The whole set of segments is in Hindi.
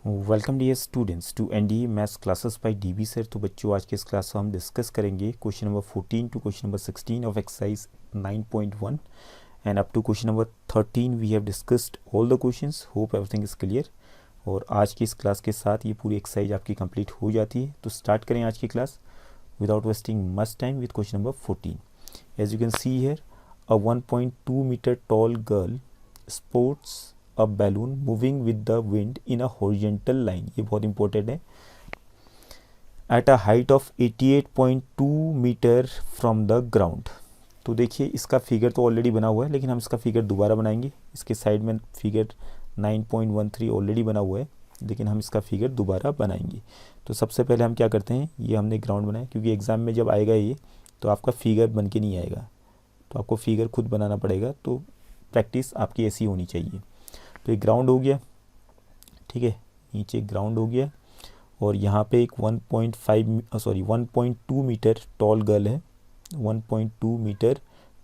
Welcome dear students to NDA maths classes by DB sir. तो बच्चों, आज के इस क्लास में हम डिस्कस करेंगे question number 14 to question number 16 of exercise 9.1 and up to question number 13 we have discussed all the questions. Hope everything is clear. और आज की इस क्लास के साथ ये पूरी एक्सरसाइज आपकी कंप्लीट हो जाती है। तो स्टार्ट करें आज की class without wasting much time with question number 14। As you can see here, a 1.2 metre tall girl sports a balloon moving with the wind in a horizontal line। ये बहुत इंपॉर्टेंट है। at a height of 88.2 metre from the ground। तो देखिए, इसका फिगर तो ऑलरेडी बना हुआ है, लेकिन हम इसका फिगर दोबारा बनाएंगे। इसके साइड में फिगर 9.13 ऑलरेडी बना हुआ है, लेकिन हम इसका फिगर दोबारा बनाएंगे। तो सबसे पहले हम क्या करते हैं, ये हमने ग्राउंड बनाया, क्योंकि एग्ज़ाम में जब आएगा ये तो आपका फिगर बन के नहीं आएगा, तो आपको फिगर खुद बनाना पड़ेगा। तो प्रैक्टिस आपकी ऐसी होनी चाहिए। तो ये ग्राउंड हो गया, ठीक है, नीचे ग्राउंड हो गया। और यहाँ पे एक 1.2 मीटर टॉल गर्ल है। 1.2 मीटर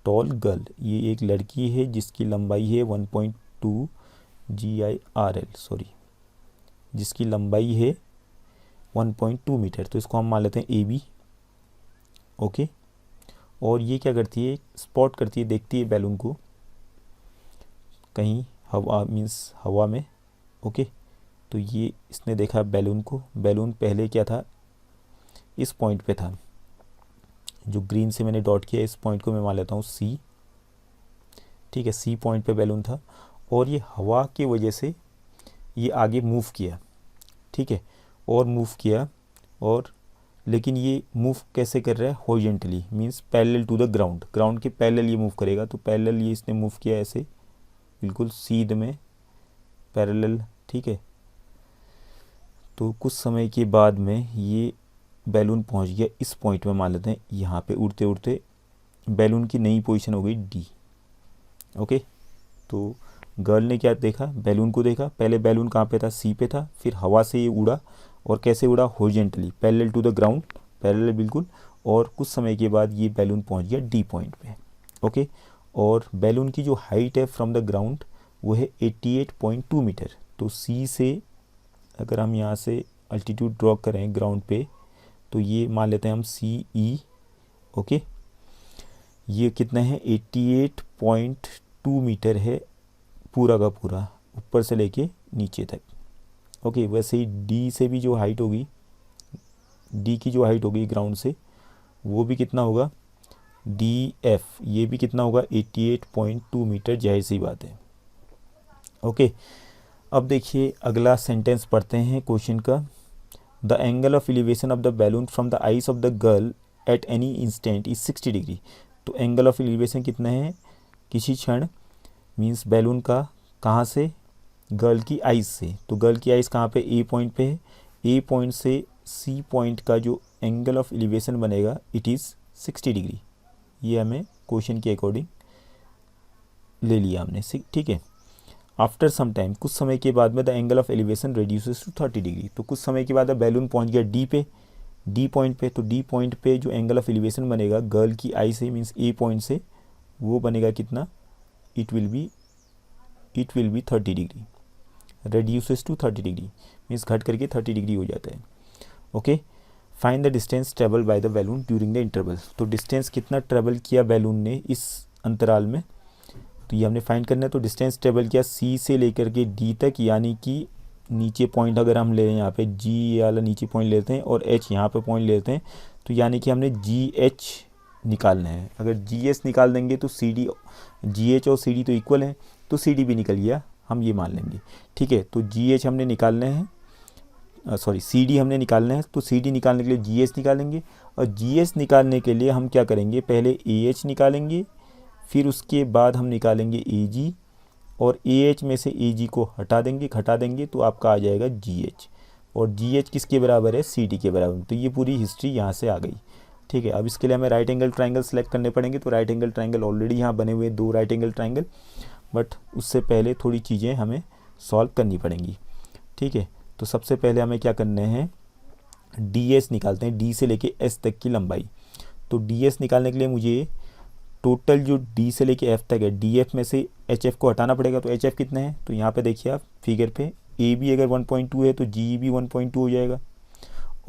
टॉल गर्ल, ये एक लड़की है जिसकी लंबाई है 1.2 GIRL, सॉरी, जिसकी लंबाई है 1.2 मीटर। तो इसको हम मान लेते हैं AB, ओके। और ये क्या करती है, स्पॉट करती है, देखती है बैलून को कहीं हवा मीन्स हवा में, ओके। तो ये इसने देखा बैलून को। बैलून पहले क्या था, इस पॉइंट पे था, जो ग्रीन से मैंने डॉट किया, इस पॉइंट को मैं मान लेता हूँ C, ठीक है। C पॉइंट पे बैलून था और ये हवा की वजह से ये आगे मूव किया, ठीक है, और मूव किया। और लेकिन ये मूव कैसे कर रहा है, horizontally, means parallel to the ground. Ground के पैरेलल ये मूव करेगा। तो पैरेलल ये इसने मूव किया ऐसे, बिल्कुल सीध में पैरेलल, ठीक है। तो कुछ समय के बाद में ये बैलून पहुंच गया इस पॉइंट में, मान लेते हैं यहाँ पे। उड़ते उड़ते बैलून की नई पोजीशन हो गई D, ओके। तो गर्ल ने क्या देखा, बैलून को देखा। पहले बैलून कहाँ पे था, C पे था, फिर हवा से ये उड़ा, और कैसे उड़ा, horizontally, parallel to the ground, parallel बिल्कुल। और कुछ समय के बाद ये बैलून पहुँच गया D पॉइंट पे, ओके। और बैलून की जो हाइट है फ्रॉम द ग्राउंड वो है 88.2 मीटर। तो C से अगर हम यहाँ से अल्टीट्यूड ड्रॉ करें ग्राउंड पे, तो ये मान लेते हैं हम CE, ओके। ये कितना है, 88.2 मीटर है पूरा का पूरा, ऊपर से लेके नीचे तक, ओके। वैसे ही D से भी जो हाइट होगी, D की जो हाइट होगी ग्राउंड से, वो भी कितना होगा, DF, ये भी कितना होगा, 88.2 मीटर, जाहिर सी बात है, ओके। अब देखिए अगला सेंटेंस पढ़ते हैं क्वेश्चन का। The angle of elevation of the balloon from the eyes of the girl at any instant is 60 degree. तो एंगल ऑफ एलिवेशन कितना है, किसी क्षण, मीन्स बैलून का, कहाँ से, गर्ल की आइज से। तो गर्ल की आइज कहाँ पे, A पॉइंट पे है। A पॉइंट से C पॉइंट का जो एंगल ऑफ एलिवेशन बनेगा, इट इज़ 60 डिग्री। ये हमें क्वेश्चन के अकॉर्डिंग ले लिया हमने, ठीक है। आफ्टर सम टाइम, कुछ समय के बाद में, the angle of elevation reduces to 30 degree. तो कुछ समय के बाद बैलून पहुंच गया D पे, D पॉइंट पे। तो D पॉइंट पे जो एंगल ऑफ एलिवेशन बनेगा गर्ल की आई से, मीन्स A पॉइंट से, वो बनेगा कितना, it will be 30 degree, reduces to 30 degree, means घट करके 30 डिग्री हो जाता है, okay. Find the distance travel by the balloon during the interval. तो डिस्टेंस कितना ट्रेवल किया बैलून ने इस अंतराल में, तो ये हमने फाइंड करना है। तो डिस्टेंस ट्रेवल किया C से लेकर के D तक, यानी कि नीचे पॉइंट अगर हम ले रहे हैं, यहाँ पे G वाला नीचे पॉइंट लेते हैं और H यहाँ पे पॉइंट लेते हैं, तो यानी कि हमने GH निकालना है। अगर GH निकाल देंगे तो CD, GH और CD तो इक्वल हैं, तो CD भी निकल गया, हम ये मान लेंगे, ठीक है। तो GH हमने निकालना है, सॉरी CD हमने निकालना है। तो CD निकालने के लिए GH निकालेंगे, और GH निकालने के लिए हम क्या करेंगे, पहले AH निकालेंगे, फिर उसके बाद हम निकालेंगे AG, और AH में से AG को हटा देंगे तो आपका आ जाएगा GH। और GH किसके बराबर है, CD के बराबर। तो ये पूरी हिस्ट्री यहाँ से आ गई, ठीक है। अब इसके लिए हमें राइट एंगल ट्राइंगल सेलेक्ट करने पड़ेंगे। तो राइट एंगल ट्राइंगल ऑलरेडी यहाँ बने हुए 2 राइट एंगल ट्राइंगल, बट उससे पहले थोड़ी चीज़ें हमें सॉल्व करनी पड़ेंगी, ठीक है। तो सबसे पहले हमें क्या करने हैं, DS निकालते हैं, D से लेके S तक की लंबाई। तो DS निकालने के लिए मुझे टोटल जो D से लेके F तक है, DF में से HF को हटाना पड़ेगा। तो HF कितना है, तो यहाँ पे देखिए आप फिगर पे ए बी अगर 1.2 है तो जी भी 1.2 हो जाएगा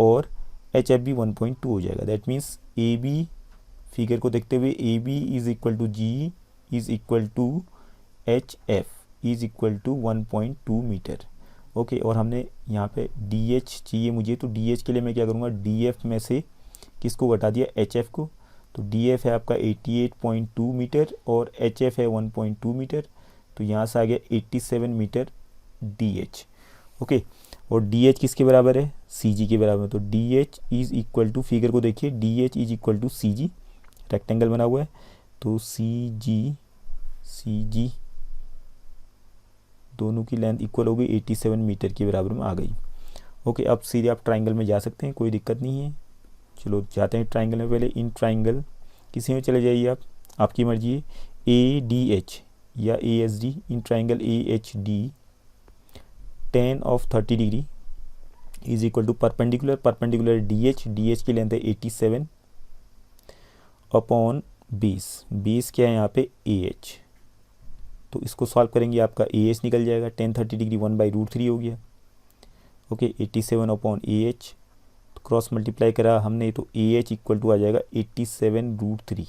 और एच एफ भी 1.2 हो जाएगा। That means A B figure को देखते हुए A B is equal to G is equal to H F is equal to 1.2 metre. Okay, और हमने यहाँ पे डी एच चाहिए मुझे, तो डी एच के लिए मैं क्या करूँगा, डी एफ में से किसको घटा दिया, एच एफ को। तो डी एफ है आपका 88.2 मीटर और एच एफ है 1.2 मीटर, तो यहाँ से आ गया 87 मीटर डी एच। ओके, और डी एच किसके बराबर है, सी जी के बराबर है। तो D H is equal to, figure को देखिए, D H is equal to C G, rectangle बना हुआ है, तो सी जी दोनों की लेंथ इक्वल हो गई, 87 मीटर के बराबर में आ गई। ओके, अब सीधे आप ट्राइंगल में जा सकते हैं, कोई दिक्कत नहीं है। चलो जाते हैं ट्राइंगल में। पहले इन ट्राइंगल किसी में चले जाइए आप, आपकी मर्जी है, ए डी एच या A S D. In triangle A H D tan of 30 degree is equal to perpendicular D H की लेंथ है 87 अपॉन बेस क्या है यहाँ पे ए एच। तो इसको सॉल्व करेंगे, आपका ए एच निकल जाएगा, tan 30 डिग्री 1/√3 हो गया। Okay, 87 upon A H, cross multiply करा हमने तो ए एच इक्वल टू आ जाएगा 87√3।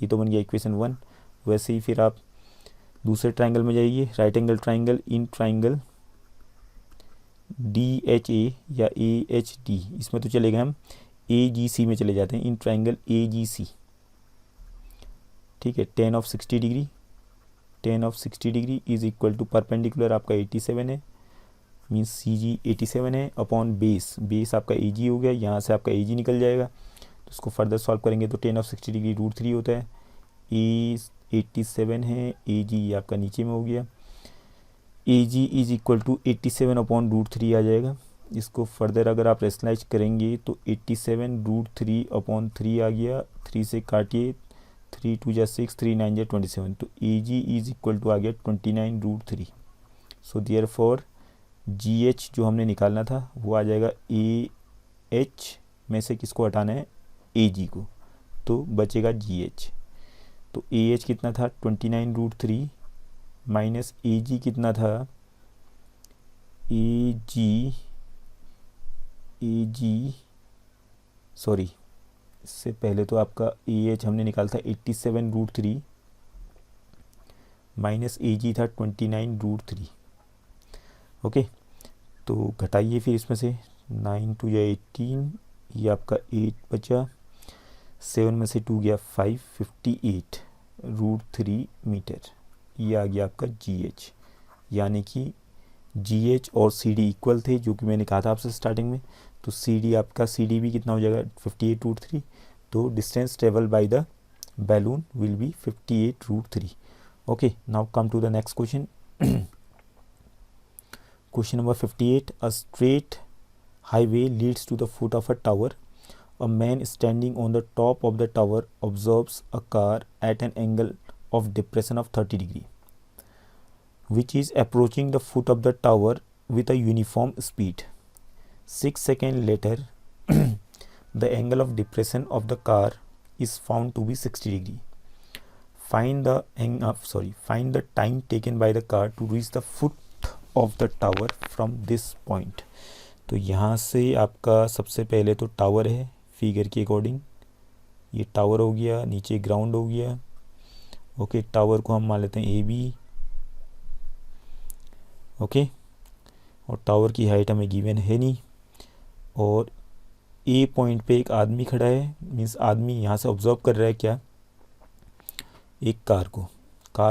ये तो बन गया इक्वेशन 1। वैसे ही फिर आप दूसरे ट्राइंगल में जाइए, right angle triangle. In triangle D H A या ए एच डी, इसमें तो चलेगा हम ए जी सी में चले जाते हैं। इन ट्राइंगल ए जी सी, ठीक है, tan of 60 degree is equal to perpendicular आपका 87 है, मीन्स सी जी 87 है, अपॉन बेस आपका ए जी हो गया। यहाँ से आपका ए जी निकल जाएगा, तो इसको फर्दर सॉल्व करेंगे तो tan ऑफ 60 डिग्री √3 होता है। ए 87 है, ए जी आपका नीचे में हो गया, ए G is equal to 87 upon √3 आ जाएगा। इसको फर्दर अगर आप रेशनलाइज करेंगे तो 87√3 अपॉन 3 आ गया, 3 से काटिए, 3 2 जा 6, 3 9 जा 27, तो A G is equal to आ गया 29√3। So therefore G H जो हमने निकालना था वो आ जाएगा, ए एच में से किसको हटाना है, ए जी को, तो बचेगा जी एच। तो ए एच कितना था 29√3 माइनस ए जी कितना था, ए जी सॉरी, इससे पहले तो आपका ए एच हमने निकाला था 87√3 माइनस ए जी था 29√3। ओके, तो घटाइए फिर इसमें से, 9 2 या 18, ये आपका 8 बचा, 7 में से 2 गया 5, 58√3 मीटर। ये आ गया आपका जी एच, यानी कि जी एच और सी डी इक्वल थे, जो कि मैंने कहा था आपसे स्टार्टिंग में। तो सी डी आपका, सी डी भी कितना हो जाएगा 58√3, तो distance travel by the balloon will be 58√3। Okay, now come to the next question. Question number 58, a straight highway leads to the foot of a tower. A man standing on the top of the tower observes a car at an angle of depression of 30 degree, which is approaching the foot of the tower with a uniform speed. 6 seconds later, the angle of depression of the car is found to be 60 degree. Find the time taken by the car to reach the foot of the tower from this point. तो यहाँ से आपका सबसे पहले तो टावर है, फिगर के अकॉर्डिंग ये टावर हो गया, नीचे ग्राउंड हो गया। ओके, टावर को हम मान लेते हैं ए बी। ओके, और टावर की हाइट हमें गिवन है नहीं, और ए पॉइंट पे एक आदमी खड़ा है, मीन्स आदमी यहाँ से ऑब्जर्व कर रहा है क्या, एक कार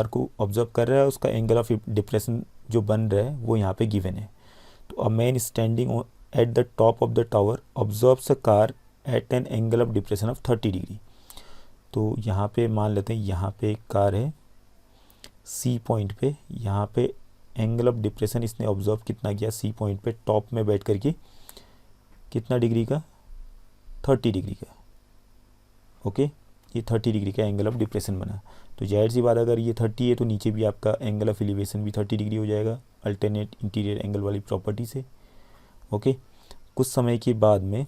को ऑब्जर्व कर रहा है, उसका एंगल ऑफ डिप्रेशन जो बन रहा है वो यहाँ पे गिवन है। तो a man standing at the top of the tower observes a car eight an angle of depression of 30 degree. तो यहाँ पे मान लेते हैं, यहाँ पे एक कार है सी पॉइंट पे, यहाँ पे एंगल ऑफ डिप्रेशन इसने ऑब्जर्व कितना किया, सी पॉइंट पे टॉप में बैठ करके, कितना डिग्री का, 30 डिग्री का। ओके, ये 30 डिग्री का एंगल ऑफ डिप्रेशन बना। तो जाहिर सी बात, अगर ये 30 है तो नीचे भी आपका एंगल ऑफ एलिवेशन भी 30 डिग्री हो जाएगा, अल्टरनेट इंटीरियर एंगल वाली प्रॉपर्टी से। ओके, कुछ समय के बाद में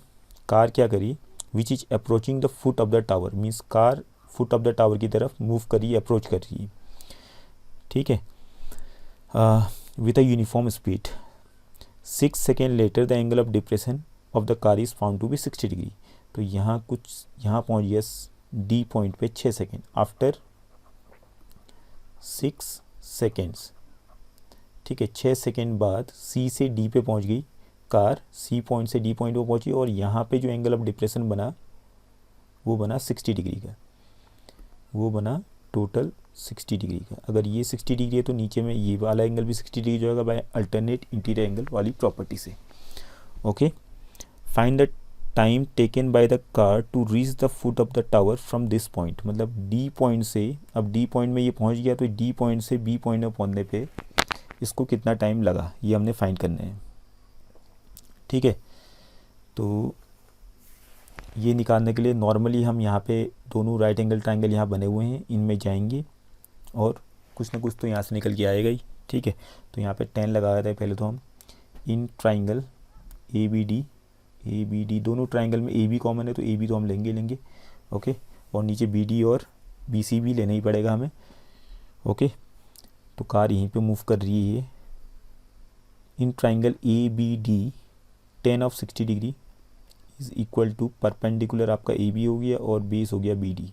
कार क्या करी, which is approaching the foot of the tower, means car foot of the tower की तरफ मूव करी, अप्रोच कर रही है, ठीक है, with a uniform speed. 6 second later the angle of depression of the car is found to be 60 degree. तो यहाँ पहुँच गया डी पॉइंट पे 6 सेकेंड, आफ्टर 6 सेकेंड्स। ठीक है, 6 सेकेंड बाद सी से डी पे पहुँच गई कार, सी पॉइंट से डी पॉइंट पे पहुँची, और यहाँ पे जो एंगल ऑफ डिप्रेशन बना वो बना 60 डिग्री का, वो बना टोटल 60 डिग्री का। अगर ये 60 डिग्री है तो नीचे में ये वाला एंगल भी 60 डिग्री जो होगा बाय अल्टरनेट इंटीरियर एंगल वाली प्रॉपर्टी से। Okay, find the time taken by the car to reach the foot of the tower from this point. मतलब डी पॉइंट से, अब डी पॉइंट में ये पहुंच गया तो डी पॉइंट से बी पॉइंट में पहुंचने पे इसको कितना टाइम लगा ये हमने फाइंड करना है। ठीक है, तो ये निकालने के लिए नॉर्मली हम यहाँ पे दोनों राइट एंगल ट्रायंगल यहाँ बने हुए हैं, इनमें जाएंगे और कुछ ना कुछ तो यहाँ से निकल के आएगा ही। ठीक है, तो यहाँ पे 10 लगा देते हैं पहले तो हम। In triangle A B D दोनों ट्रायंगल में ए बी कॉमन है तो ए बी तो हम लेंगे। ओके, और नीचे बी डी और बी सी भी लेना ही पड़ेगा हमें। ओके, तो कार यहीं पे मूव कर रही है। In triangle A B D tan of 60 degree is equal to perpendicular आपका ए बी हो गया और बेस हो गया बी डी।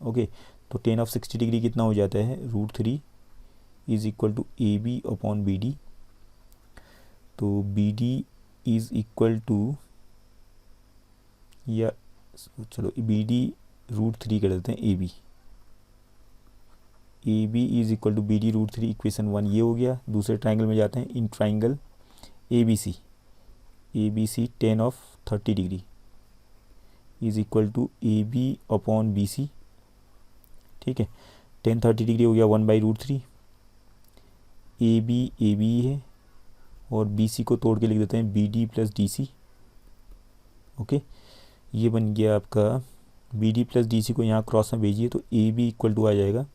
ओके, तो 10 ऑफ 60 डिग्री कितना हो जाता है, √3 is equal to A B upon B D. तो B D is equal to, या चलो बी डी √3 कर देते हैं A B is equal to B D √3, equation 1 ये हो गया। दूसरे ट्राइंगल में जाते हैं, in triangle A B C 10 of 30 degree is equal to A B upon B C. ठीक है, 10 30 डिग्री हो गया 1/√3। ए बी है और बी सी को तोड़ के लिख देते हैं B D plus D C. Okay, ये बन गया आपका B D plus D C को यहाँ क्रॉस में भेजिए तो ए बी इक्वल टू आ जाएगा,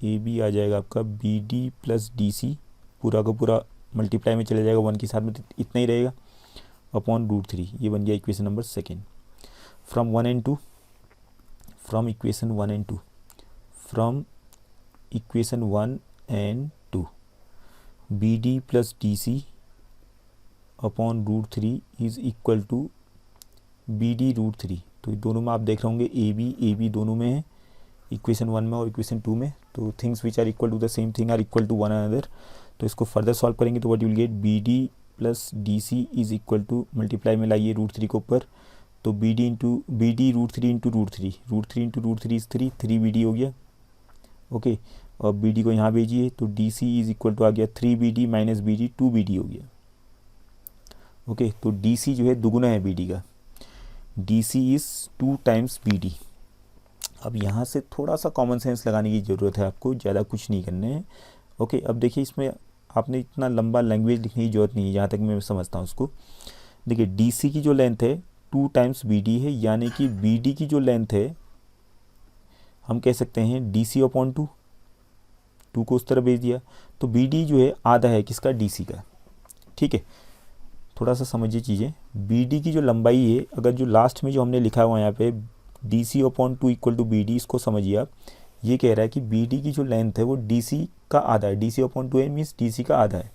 ए बी आ जाएगा आपका B D plus D C, पूरा का पूरा मल्टीप्लाई में चला जाएगा, 1 के साथ में इतना ही रहेगा, अपॉन √3। ये बन गया equation number second. From equation 1 and 2 B D plus D C upon √3 is equal to B D √3। तो दोनों में आप देख रहे होंगे ए बी दोनों में है, इक्वेशन 1 में और इक्वेशन 2 में। तो things which are equal to the same thing are equal to one another. तो इसको फर्दर सॉल्व करेंगे तो what you will get, B D plus D C is equal to, multiply में लाइए √3 को ऊपर, तो B D √3 into √3 into √3 is 3 B D हो गया। ओके, और बी डी को यहाँ भेजिए तो D C is equal to आ गया 3 B D minus B D 2 B D हो गया। ओके, तो डी सी जो है दुगुना है बी डी का, D C is 2 times B D. अब यहाँ से थोड़ा सा कॉमन सेंस लगाने की ज़रूरत है आपको, ज़्यादा कुछ नहीं करने हैं। ओके, अब देखिए इसमें आपने इतना लंबा लैंग्वेज लिखने की ज़रूरत नहीं है, जहाँ तक मैं समझता हूँ उसको। देखिए डी सी की जो लेंथ है 2 टाइम्स बी डी है, यानी कि बी डी की जो लेंथ है हम कह सकते हैं डी सी अपॉन 2 को उस तरह भेज दिया, तो बी डी जो है आधा है किसका, डी सी का। ठीक है, थोड़ा सा समझिए चीज़ें। बी डी की जो लंबाई है, अगर जो लास्ट में जो हमने लिखा हुआ यहाँ पे D C upon 2 equal to B D, इसको समझिए आप। ये कह रहा है कि बी डी की जो लेंथ है वो डी सी का आधा है, D C upon 2 means D C का आधा है।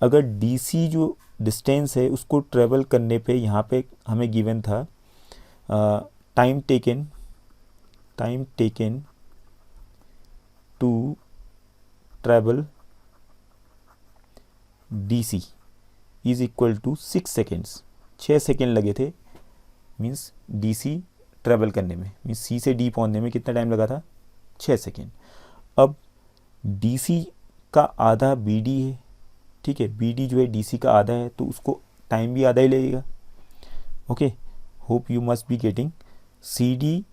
अगर डी सी जो डिस्टेंस है उसको ट्रेवल करने पे यहाँ पे हमें गिवन था time taken to travel D C is equal to 6 seconds, 6 second लगे थे, मीन्स डी सी ट्रेवल करने में, मीन्स सी से डी पहुंचने में कितना टाइम लगा था, 6 सेकेंड। अब डी सी का आधा बी डी है, ठीक है, बी डी जो है डी सी का आधा है, तो उसको टाइम भी आधा ही लगेगा। Okay, hope you must be getting. C D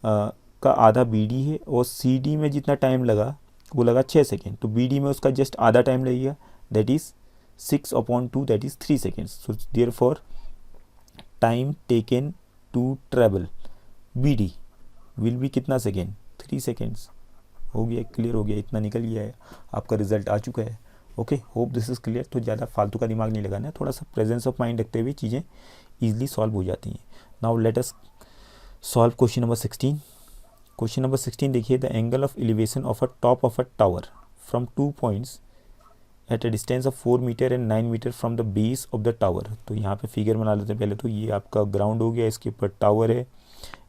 का आधा बी डी है और सी डी में जितना टाइम लगा वो लगा 6 सेकेंड, तो बी डी में उसका जस्ट आधा टाइम लगेगा, that is 6 upon 2 that is 3 seconds. So therefore time taken to travel B D will be कितना सेकेंड, 3 सेकेंड्स। हो गया, क्लियर हो गया, इतना निकल गया है, आपका रिजल्ट आ चुका है। Okay, hope this is clear. तो ज़्यादा फालतू का दिमाग नहीं लगाना है, थोड़ा सा प्रेजेंस ऑफ माइंड रखते हुए चीज़ें ईजिली सॉल्व हो जाती हैं। Now let us solve question number 16। Question number 16 देखिए, the angle of elevation of a top of a tower from 2 points at a distance of 4 metre and 9 metre from the base of the tower. तो यहाँ पे फिगर बना लेते हैं पहले। तो ये आपका ग्राउंड हो गया, इसके ऊपर टावर है,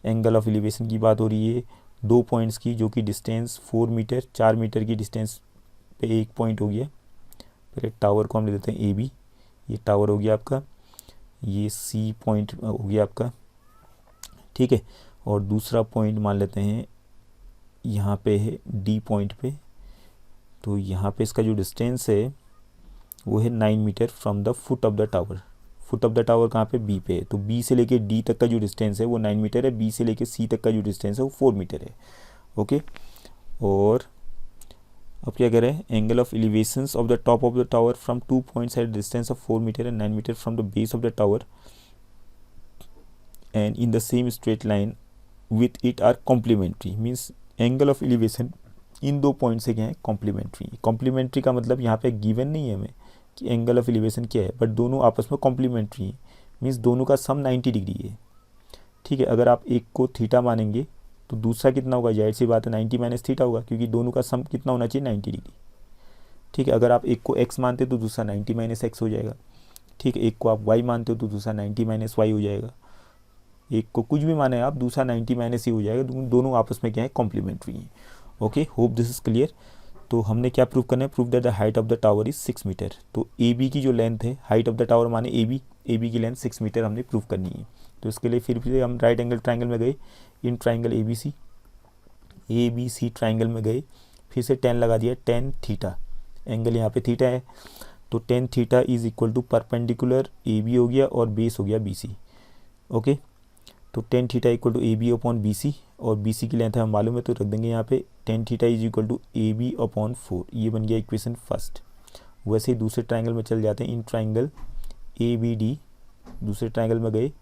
एंगल ऑफ एलिवेशन की बात हो रही है 2 पॉइंट्स की, जो कि डिस्टेंस 4 मीटर 4 मीटर की डिस्टेंस पे एक पॉइंट हो गया। फिर टावर को हम ले लेते हैं ए बी, ये टावर हो गया आपका, ये सी पॉइंट हो गया आपका, ठीक है। और दूसरा पॉइंट मान लेते हैं यहाँ पे है डी पॉइंट पे। तो यहाँ पे इसका जो डिस्टेंस है वो है 9 metre from the foot of the tower. Foot of the tower कहाँ पे, बी पे है। तो बी से लेके डी तक का जो डिस्टेंस है वो 9 मीटर है, बी से लेके सी तक का जो डिस्टेंस है वो 4 मीटर है, ओके। और अब क्या कह रहे हैं, angle of elevations of the top of the tower from 2 points at distance of 4 metre and 9 metre from the base of the tower and in the same straight line with it are complementary. Means angle of elevation in 2 point से क्या है, कॉम्प्लीमेंट्री। कॉम्प्लीमेंट्री का मतलब यहाँ पे गिवन नहीं है हमें कि एंगल ऑफ एलिवेशन क्या है, बट दोनों आपस में कॉम्प्लीमेंट्री है। मीन्स दोनों का सम 90 डिग्री है, ठीक है। अगर आप एक को थीटा मानेंगे तो दूसरा कितना होगा, जाहिर सी बात है 90 माइनस थीटा होगा, क्योंकि दोनों का सम कितना होना चाहिए, 90 डिग्री, ठीक है। अगर आप एक को x मानते तो दूसरा 90 माइनस एक्स हो जाएगा, ठीक है। एक को आप y मानते हो तो दूसरा 90 माइनस वाई हो जाएगा। एक को कुछ भी माने आप, दूसरा 90 माइनस ही हो जाएगा। दोनों आपस में क्या है, कॉम्प्लीमेंट्री है, okay. Hope this is clear. तो हमने क्या प्रूव करना है, prove that the height of the tower is 6 metre. तो ए बी की जो लेंथ है, हाइट ऑफ द टावर माने ए बी की लेंथ 6 मीटर हमने प्रूव करनी है। तो इसके लिए फिर हम राइट एंगल ट्राइंगल में गए, in triangle A B C triangle में गए, फिर से 10 लगा दिया, 10 थीटा, एंगल यहाँ पे थीटा है। तो 10 theta is equal to perpendicular A B हो गया और बेस हो गया बी सी, ओके। तो 10 theta equal to A B upon B C, और बी सी की लेंथ हमें मालूम है तो रख देंगे यहाँ पे 10 theta is equal to A B upon 4। ये बन गया इक्वेशन फर्स्ट। वैसे ही दूसरे ट्राइंगल में चल जाते हैं, in triangle A B D, दूसरे ट्राइंगल में गए,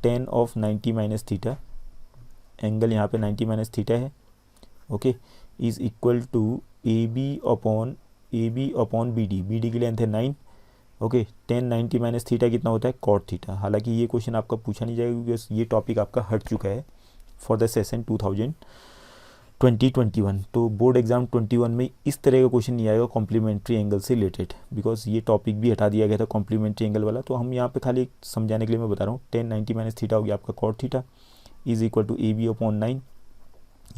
10 ऑफ 90 माइनस थीटा, एंगल यहाँ पे 90 माइनस थीटा है, okay, is equal to A B upon B D की लेंथ है 9, ओके। 10 90 माइनस थीटा कितना होता है, कॉट थीटा। हालांकि ये क्वेश्चन आपका पूछा नहीं जाएगा क्योंकि ये टॉपिक आपका हट चुका है फॉर द सेशन 2020-21। तो बोर्ड एग्जाम 21 में इस तरह का क्वेश्चन नहीं आएगा कॉम्प्लीमेंट्री एंगल से रिलेटेड, बिकॉज ये टॉपिक भी हटा दिया गया था कॉम्प्लीमेंट्री एंगल वाला। तो हम यहाँ पे खाली समझाने के लिए मैं बता रहा हूँ, 10 90 माइनस थीटा हो गया आपका cot theta, is equal to A B upon 9,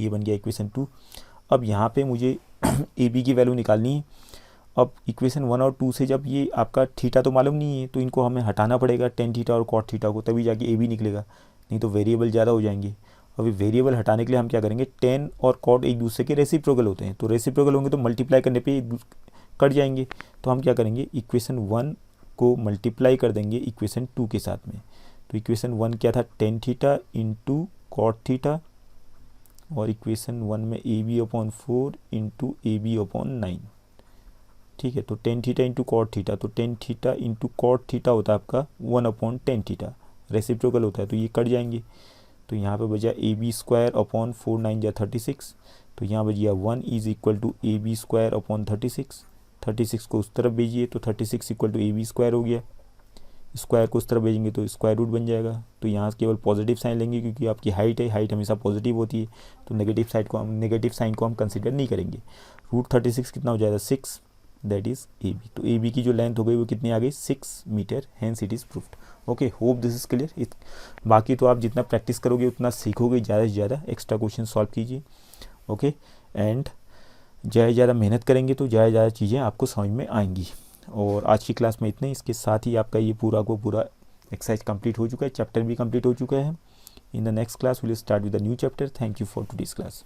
ये बन गया इक्वेशन 2। अब यहाँ पे मुझे ए बी की वैल्यू निकालनी है। अब इक्वेशन 1 और 2 से जब ये आपका थीटा तो मालूम नहीं है, तो इनको हमें हटाना पड़ेगा, 10 थीटा और कॉट थीटा को, तभी जाके ए बी निकलेगा, नहीं तो वेरिएबल ज़्यादा हो जाएंगे। अभी वेरिएबल हटाने के लिए हम क्या करेंगे, 10 और कॉट एक दूसरे के रेसिप्रोकल होते हैं, तो रेसिप्रोकल होंगे तो मल्टीप्लाई करने पे कट जाएंगे। तो हम क्या करेंगे, इक्वेशन 1 को मल्टीप्लाई कर देंगे इक्वेशन 2 के साथ में। तो इक्वेशन 1 क्या था, 10 थीटा इंटू कॉट थीटा, और इक्वेशन 1 में ए बी अपॉन 4 इंटू ए बी अपॉन 9, ठीक है। तो 10 थीटा इंटू कॉट थीटा, तो 10 थीटा इंटू कॉट थीटा होता है आपका 1 अपॉन 10 थीटा, रेसिप्रोकल होता है तो ये कट जाएंगे। तो यहाँ पे बचा ए बी स्क्वायर अपॉन 4 9 जा 36, तो यहाँ बचिए 1 is equal to A B square upon 36 को उस तरफ भेजिए तो 36 equal to A B square हो गया, स्क्वायर को उस तरफ भेजेंगे तो स्क्वायर रूट बन जाएगा। तो यहाँ केवल पॉजिटिव साइन लेंगे क्योंकि आपकी हाइट है, हाइट हमेशा पॉजिटिव होती है, तो नेगेटिव साइन को हम कंसिडर नहीं करेंगे। रूट 36 कितना हो जाएगा, 6, दैट इज ए बी। तो ए बी की जो लेंथ हो गई वो कितनी आ गई, 6 metre, hence it is proofed, okay. Hope this is clear. बाकी तो आप जितना प्रैक्टिस करोगे उतना सीखोगे, ज़्यादा से ज़्यादा एक्स्ट्रा क्वेश्चन सॉल्व कीजिए, ओके। एंड ज़्यादा मेहनत करेंगे तो ज़्यादा चीज़ें आपको समझ में आएंगी। और आज की क्लास में इतने, इसके साथ ही आपका ये पूरा एक्सरसाइज कंप्लीट हो चुका है, चैप्टर भी कंप्लीट हो चुका है। In the next class will start with the new chapter. Thank you for today's class.